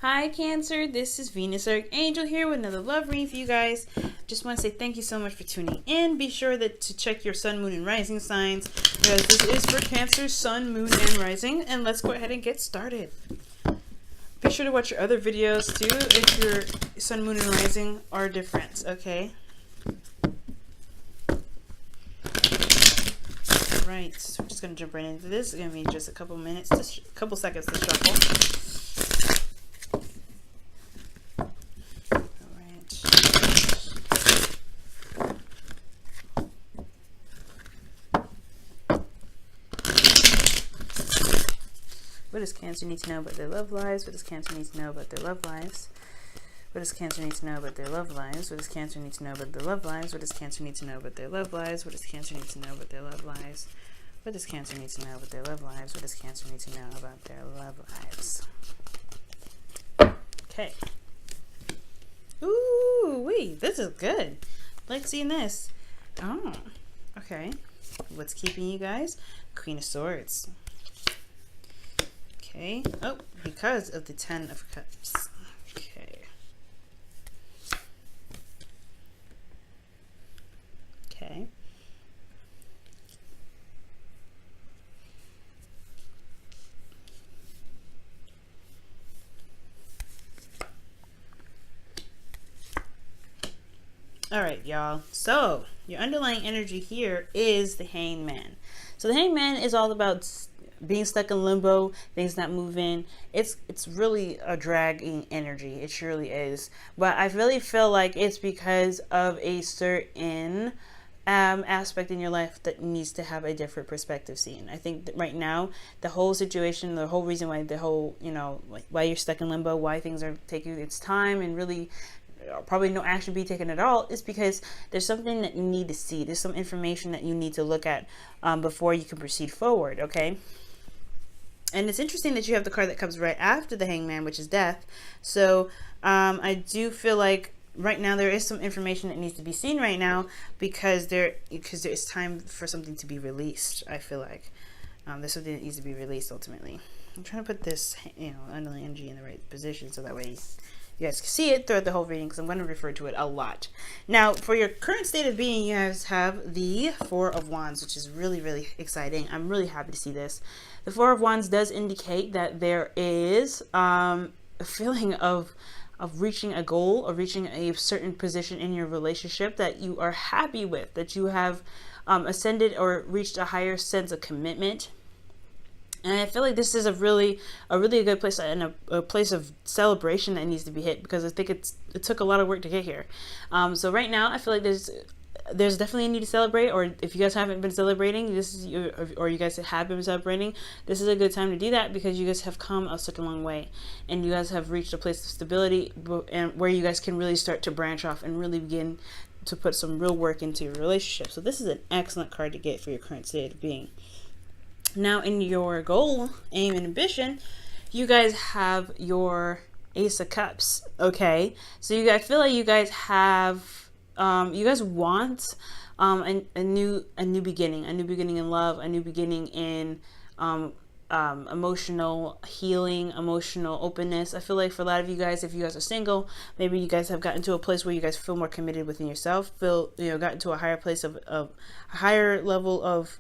Hi Cancer, this is Venus Archangel here with another love reading for you guys. Just want to say thank you so much for tuning in. Be sure to check your sun, moon, and rising signs, because this is for Cancer, sun, moon, and rising. And let's go ahead and get started. Be sure to watch your other videos too if your sun, moon, and rising are different, okay? Alright, so we're just going to jump right into this. It's going to be just a couple minutes, a couple seconds to shuffle. What does Cancer need to know about their love lives? What does Cancer need to know about their love lives? What does Cancer need to know about their love lives? What does Cancer need to know about their love lives? What does Cancer need to know about their love lives? What does Cancer need to know about their love lives? What does Cancer need to know about their love lives? What does Cancer need to know about their love lives? Okay. Ooh, wait, this is good. I like seeing this. Oh, okay. What's keeping you guys? Queen of Swords. Okay. Oh, because of the Ten of Cups. Okay. Okay. All right, y'all. So your underlying energy here is the Hangman. So the Hangman is all about being stuck in limbo, things not moving. It's really a dragging energy. It surely is. But I really feel like it's because of a certain aspect in your life that needs to have a different perspective seen. I think that right now, the whole situation, the whole reason why why you're stuck in limbo, why things are taking its time and really probably no action be taken at all, is because there's something that you need to see. There's some information that you need to look at before you can proceed forward, okay? And it's interesting that you have the card that comes right after the Hangman, which is Death. So I do feel like right now there is some information that needs to be seen right now because there is time for something to be released. I feel like there's something that needs to be released ultimately. I'm trying to put this, underlying energy in the right position so that way you guys can see it throughout the whole reading, because I'm going to refer to it a lot. Now, for your current state of being, you guys have the Four of Wands, which is really, really exciting. I'm really happy to see this. The Four of Wands does indicate that there is a feeling of reaching a goal or reaching a certain position in your relationship that you are happy with, that you have ascended or reached a higher sense of commitment. And I feel like this is a really good place and a place of celebration that needs to be hit, because I think it took a lot of work to get here. So right now, I feel like there's definitely a need to celebrate, or if you guys haven't been celebrating, or you guys have been celebrating, this is a good time to do that, because you guys have come such a long way, and you guys have reached a place of stability, and where you guys can really start to branch off and really begin to put some real work into your relationship. So this is an excellent card to get for your current state of being. Now, in your goal, aim, and ambition, you guys have your Ace of Cups. Okay, so I feel like you guys have, you guys want a new beginning, in love, a new beginning in emotional healing, emotional openness. I feel like for a lot of you guys, if you guys are single, maybe you guys have gotten to a place where you guys feel more committed within yourself, gotten to a higher place of a higher level of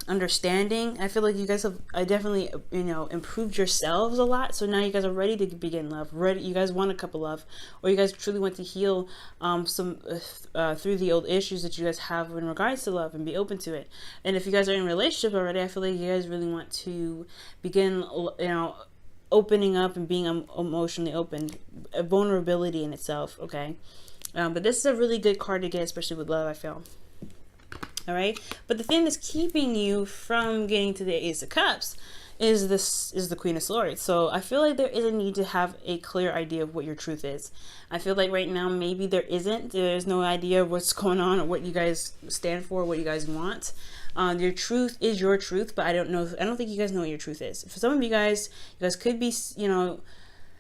understanding. I feel like you guys have definitely improved yourselves a lot, so now you guys are ready to begin love. You guys want a couple love, or you guys truly want to heal through the old issues that you guys have in regards to love, and be open to it. And if you guys are in a relationship already, I feel like you guys really want to begin opening up and being emotionally open, a vulnerability in itself, okay? But this is a really good card to get, especially with love, I feel. All right, but the thing that's keeping you from getting to the Ace of Cups is the Queen of Swords. So I feel like there is a need to have a clear idea of what your truth is. I feel like right now maybe there's no idea of what's going on or what you guys stand for, what you guys want. Your truth is your truth, but I don't think you guys know what your truth is. For some of you guys could be,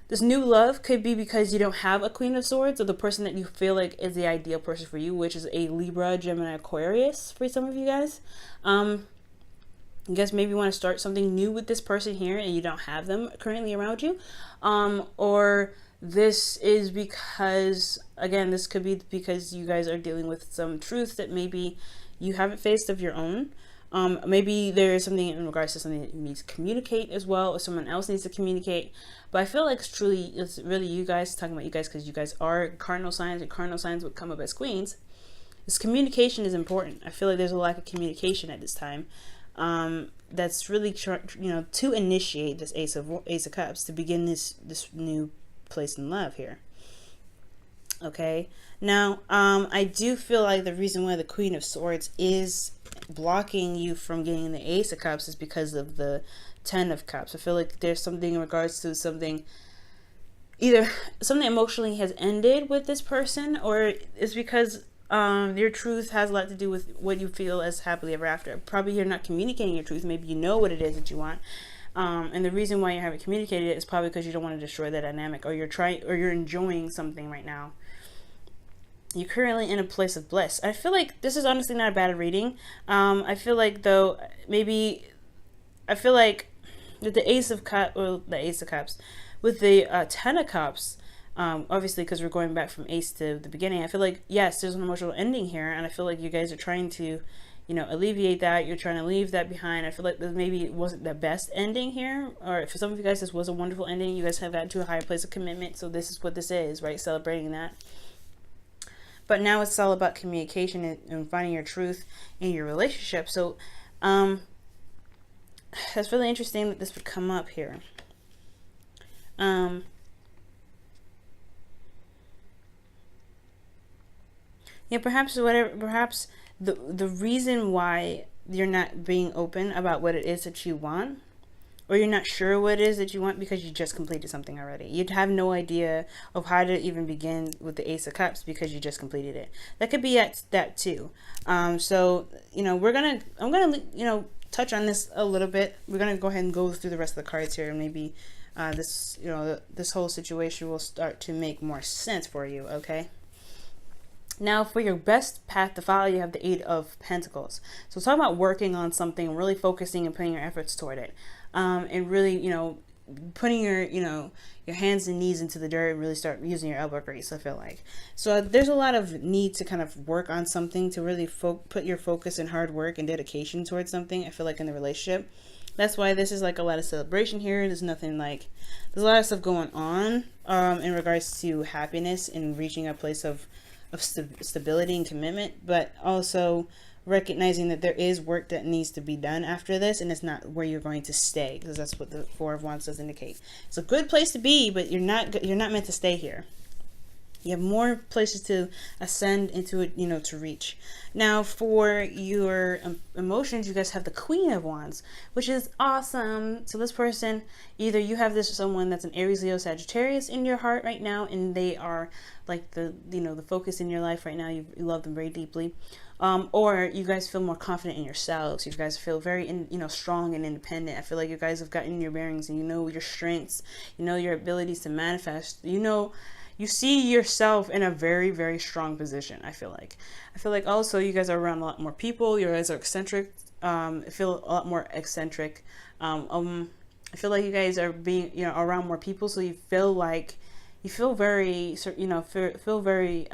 this new love could be because you don't have a Queen of Swords, or the person that you feel like is the ideal person for you, which is a Libra, Gemini, Aquarius for some of you guys. You guys maybe want to start something new with this person here and you don't have them currently around you. Or this is because, again, this could be because you guys are dealing with some truth that maybe you haven't faced of your own. Maybe there is something in regards to something that you need to communicate as well, or someone else needs to communicate. But I feel like it's really you guys, talking about you guys, because you guys are cardinal signs, and cardinal signs would come up as queens. This communication is important. I feel like there's a lack of communication at this time. That's really, to initiate this Ace of Cups, to begin this new place in love here. Okay, now I do feel like the reason why the Queen of Swords is blocking you from getting the Ace of Cups is because of the Ten of Cups. I feel like there's something in regards to something, either something emotionally has ended with this person, or it's because your truth has a lot to do with what you feel as happily ever after. Probably you're not communicating your truth. Maybe you know what it is that you want. And the reason why you haven't communicated it is probably because you don't want to destroy that dynamic, or you're enjoying something right now. You're currently in a place of bliss. I feel like this is honestly not a bad reading. I feel like, though, I feel like with the Ace of Cups, with the Ten of Cups, obviously because we're going back from Ace to the beginning, I feel like, yes, there's an emotional ending here, and I feel like you guys are trying to, alleviate that. You're trying to leave that behind. I feel like maybe it wasn't the best ending here, or for some of you guys, this was a wonderful ending. You guys have gotten to a higher place of commitment, so this is what this is, right? Celebrating that. But now it's all about communication and finding your truth in your relationship. So that's really interesting that this would come up here. Yeah, perhaps the reason why you're not being open about what it is that you want, or you're not sure what it is that you want because you just completed something already. You'd have no idea of how to even begin with the Ace of Cups because you just completed it. That could be at that too. So, I'm gonna, touch on this a little bit. We're gonna go ahead and go through the rest of the cards here, and maybe this whole situation will start to make more sense for you, okay? Now, for your best path to follow, you have the Eight of Pentacles. So talk about working on something, really focusing and putting your efforts toward it. And really, putting your hands and knees into the dirt and really start using your elbow grease, I feel like. So there's a lot of need to kind of work on something, to really put your focus and hard work and dedication towards something, I feel like, in the relationship. That's why this is like a lot of celebration here. There's nothing like, there's a lot of stuff going on in regards to happiness and reaching a place of stability and commitment, but also recognizing that there is work that needs to be done after this, and it's not where you're going to stay, because that's what the Four of Wands does indicate. It's a good place to be, but you're not meant to stay here. You have more places to ascend into it, to reach. Now, for your emotions, you guys have the Queen of Wands, which is awesome. So this person, either you have someone that's an Aries, Leo, Sagittarius in your heart right now, and they are like the focus in your life right now. You love them very deeply. Or you guys feel more confident in yourselves. You guys feel very, strong and independent. I feel like you guys have gotten your bearings, and your strengths, your abilities to manifest. You see yourself in a very, very strong position. I feel like also you guys are around a lot more people. You guys are eccentric. I feel a lot more eccentric. I feel like you guys are being, around more people, so you feel like you feel very, feel very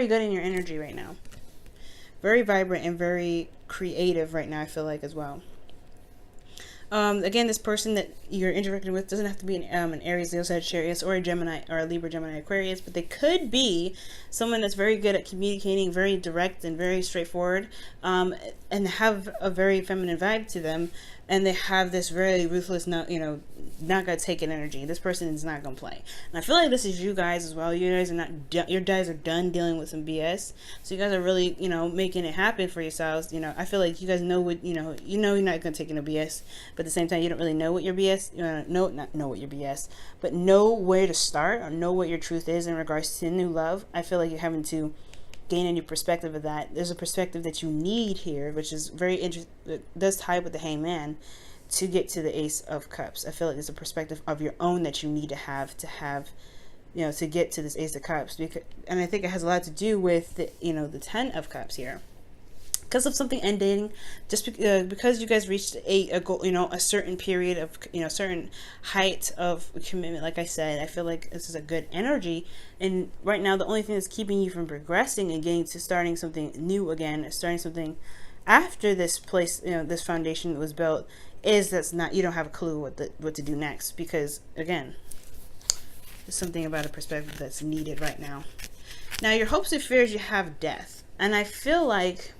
good in your energy right now. Very vibrant and very creative right now, I feel like, as well. Again, this person that you're interacting with doesn't have to be an Aries, Leo, Sagittarius, or a Gemini, or a Libra, Gemini, Aquarius, but they could be someone that's very good at communicating, very direct and very straightforward, and have a very feminine vibe to them, and they have this very ruthless, not gonna take it energy. This person is not gonna play, and I feel like this is you guys as well. You guys are your guys are done dealing with some BS, so you guys are really making it happen for yourselves. I feel like you guys know what you're not gonna take no BS, but at the same time you don't really know what your BS, not know what your BS, but know where to start, or know what your truth is in regards to new love. I feel like you're having to gain a new perspective of that. There's a perspective that you need here, which is very interesting. It does tie with the Hangman to get to the Ace of Cups. I feel like there's a perspective of your own that you need to have to get to this Ace of Cups, and I think it has a lot to do with the the Ten of Cups here. because of something ending, just because you guys reached a goal, you know, a certain period of, you know, certain height of commitment. Like I said, I feel like this is a good energy, and right now the only thing that's keeping you from progressing and getting to starting something new again, starting something after this place, you know, this foundation was built, is that's not, you don't have a clue what to do next, because again, there's something about a perspective that's needed right now. Now your hopes and fears, you have death, and I feel like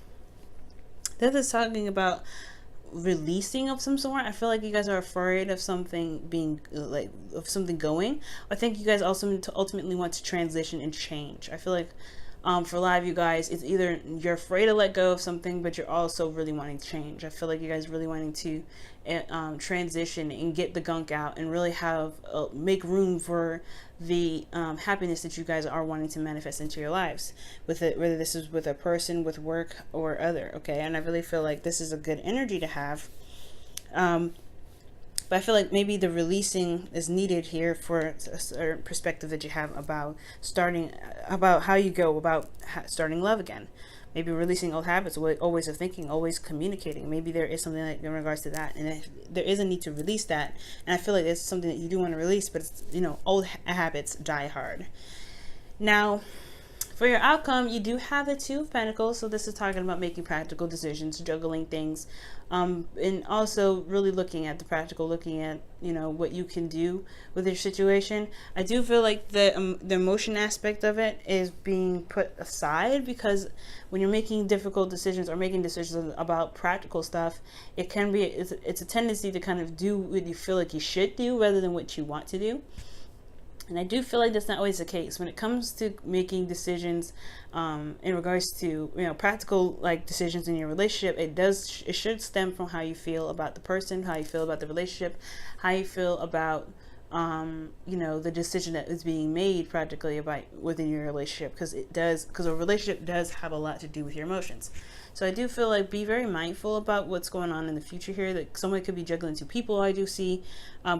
this is talking about releasing of some sort. I feel like you guys are afraid of something being like, of something going. I think you guys also ultimately want to transition and change. I feel like for a lot of you guys, it's either you're afraid to let go of something, but you're also really wanting to change. I feel like you guys really wanting to transition and get the gunk out and really have make room for the happiness that you guys are wanting to manifest into your lives, with it, whether this is with a person, with work, or other. Okay, and I really feel like this is a good energy to have. But I feel like maybe the releasing is needed here for a certain perspective that you have about starting, about how you go about starting love again. Maybe releasing old habits, always of thinking, always communicating. Maybe there is something like in regards to that, and there is a need to release that. And I feel like it's something that you do want to release, but it's, you know, old habits die hard. Now, for your outcome, you do have the Two of Pentacles, so this is talking about making practical decisions, juggling things, and also really looking at the practical, looking at, you know, what you can do with your situation. I do feel like the emotion aspect of it is being put aside, because when you're making difficult decisions or making decisions about practical stuff, it can be, it's a tendency to kind of do what you feel like you should do rather than what you want to do. And I do feel like that's not always the case when it comes to making decisions in regards to, you know, practical like decisions in your relationship. It should stem from how you feel about the person, how you feel about the relationship, how you feel about you know, the decision that is being made practically about within your relationship, because a relationship does have a lot to do with your emotions. So I do feel like be very mindful about what's going on in the future here. That someone could be juggling two people. I do see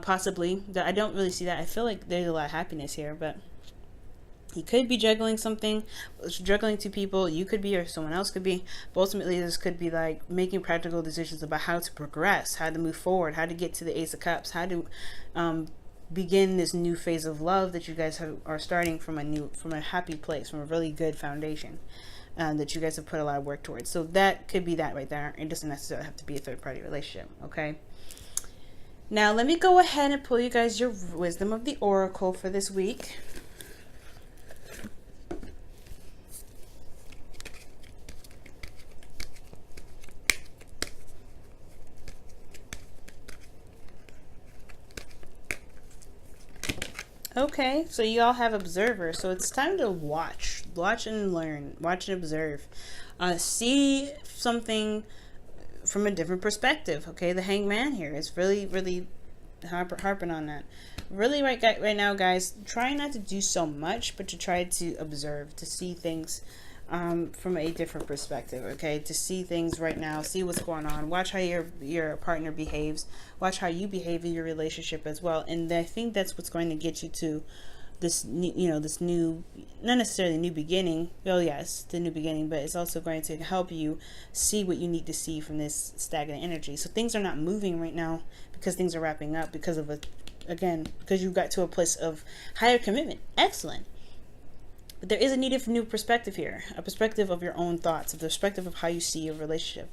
possibly that. I don't really see that. I feel like there's a lot of happiness here, but he could be juggling something, juggling two people. You could be, or someone else could be. But ultimately, this could be like making practical decisions about how to progress, how to move forward, how to get to the Ace of Cups, how to begin this new phase of love that you guys are starting from a happy place, from a really good foundation. That you guys have put a lot of work towards. So that could be that right there. It doesn't necessarily have to be a third-party relationship, okay? Now, let me go ahead and pull you guys your Wisdom of the Oracle for this week. Okay, so you all have Observer, so it's time to watch and learn, watch and observe, see something from a different perspective. Okay, the Hangman here is really harping on that. Really, right now, guys, try not to do so much, but to try to observe, to see things from a different perspective. Okay, to see things right now, see what's going on, watch how your partner behaves, watch how you behave in your relationship as well. And I think that's what's going to get you to this this new, not necessarily new beginning. Well, yes, the new beginning, but it's also going to help you see what you need to see from this stagnant energy. So things are not moving right now because things are wrapping up because of because you got to a place of higher commitment. Excellent. But there is a need for new perspective here, a perspective of your own thoughts, a perspective of how you see your relationship.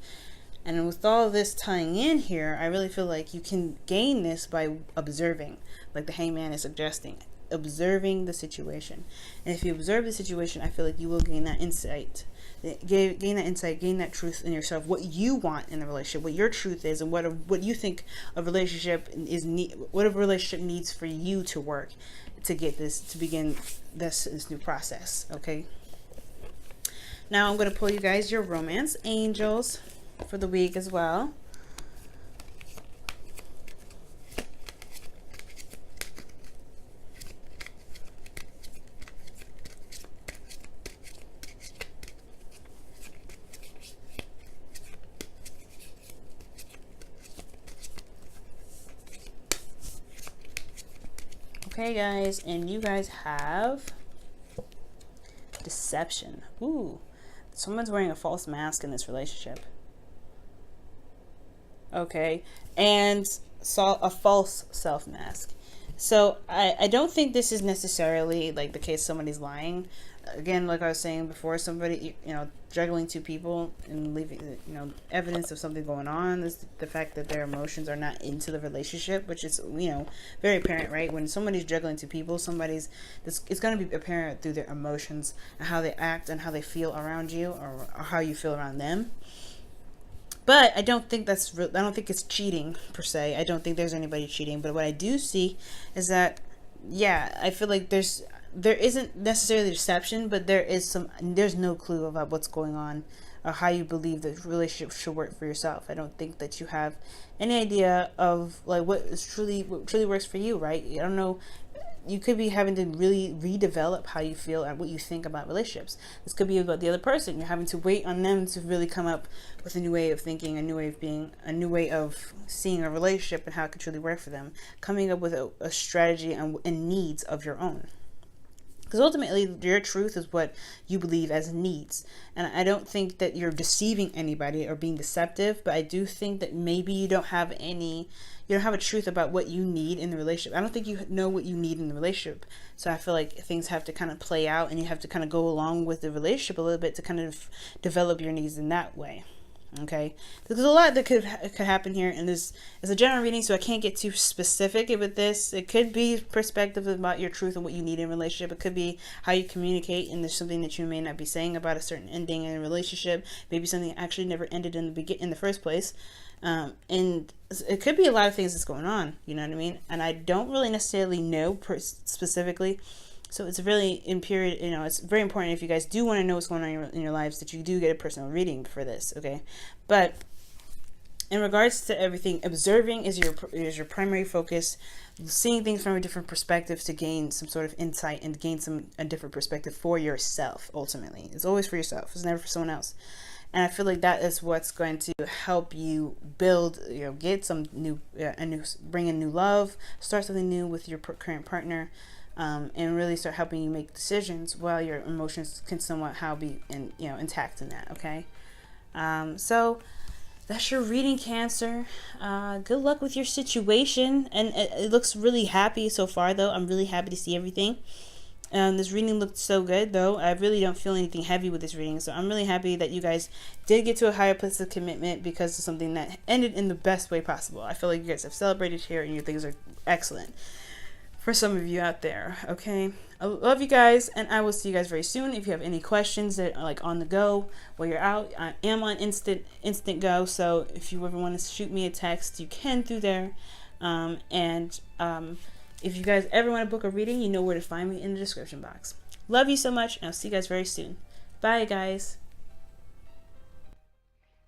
And with all of this tying in here, I really feel like you can gain this by observing, like the Hangman is suggesting, observing the situation. And if you observe the situation, I feel like you will gain that insight, gain that truth in yourself, what you want in a relationship, what your truth is, and what you think a relationship is, what a relationship needs for you to work to get this, to begin this new process. Okay, now I'm going to pull you guys your Romance Angels for the week as well. Okay, guys, and you guys have Deception. Ooh, someone's wearing a false mask in this relationship. Okay, and saw a false self mask. So I don't think this is necessarily like the case somebody's lying. Again, like I was saying before, somebody, juggling two people and leaving, evidence of something going on is the fact that their emotions are not into the relationship, which is, very apparent, right? When somebody's juggling two people, it's going to be apparent through their emotions and how they act and how they feel around you, or how you feel around them. But I don't think I don't think it's cheating per se. I don't think there's anybody cheating. But what I do see is that, yeah, I feel like there isn't necessarily deception, but there's no clue about what's going on or how you believe the relationship should work for yourself. I don't think that you have any idea of like what truly works for you, right? I don't know. You could be having to really redevelop how you feel and what you think about relationships. This could be about the other person. You're having to wait on them to really come up with a new way of thinking, a new way of being, a new way of seeing a relationship and how it could truly work for them. Coming up with a strategy and needs of your own. Because ultimately, your truth is what you believe as needs. And I don't think that you're deceiving anybody or being deceptive, but I do think that maybe you don't have a truth about what you need in the relationship. I don't think you know what you need in the relationship. So I feel like things have to kind of play out, and you have to kind of go along with the relationship a little bit to kind of develop your needs in that way. Okay, there's a lot that could happen here, and this is a general reading, so I can't get too specific with this. It could be perspective about your truth and what you need in a relationship. It could be how you communicate, and there's something that you may not be saying about a certain ending in a relationship. Maybe something actually never ended in the first place. And it could be a lot of things that's going on. You know what I mean? And I don't really necessarily know specifically. So it's really it's very important if you guys do want to know what's going on in your lives that you do get a personal reading for this, okay? But in regards to everything, observing is your primary focus. Seeing things from a different perspective to gain some sort of insight and gain a different perspective for yourself. Ultimately, it's always for yourself. It's never for someone else. And I feel like that is what's going to help you build, get some bring in new love, start something new with your current partner. And really start helping you make decisions while your emotions can somewhat be intact in that. Okay, so that's your reading, Cancer. Good luck with your situation, and it looks really happy so far. Though I'm really happy to see everything. This reading looked so good, though. I really don't feel anything heavy with this reading, so I'm really happy that you guys did get to a higher place of commitment because of something that ended in the best way possible. I feel like you guys have celebrated here, and your things are excellent. For some of you out there, okay? I love you guys, and I will see you guys very soon. If you have any questions that are like on the go while you're out, I am on instant go, so if you ever want to shoot me a text, you can through there. If you guys ever want to book a reading, you know where to find me in the description box. Love you so much, and I'll see you guys very soon. Bye, guys.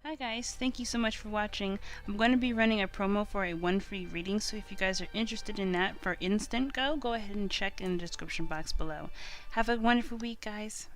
Hi guys, thank you so much for watching. I'm going to be running a promo for a 1 free reading, so if you guys are interested in that for instant go ahead and check in the description box below. Have a wonderful week, guys.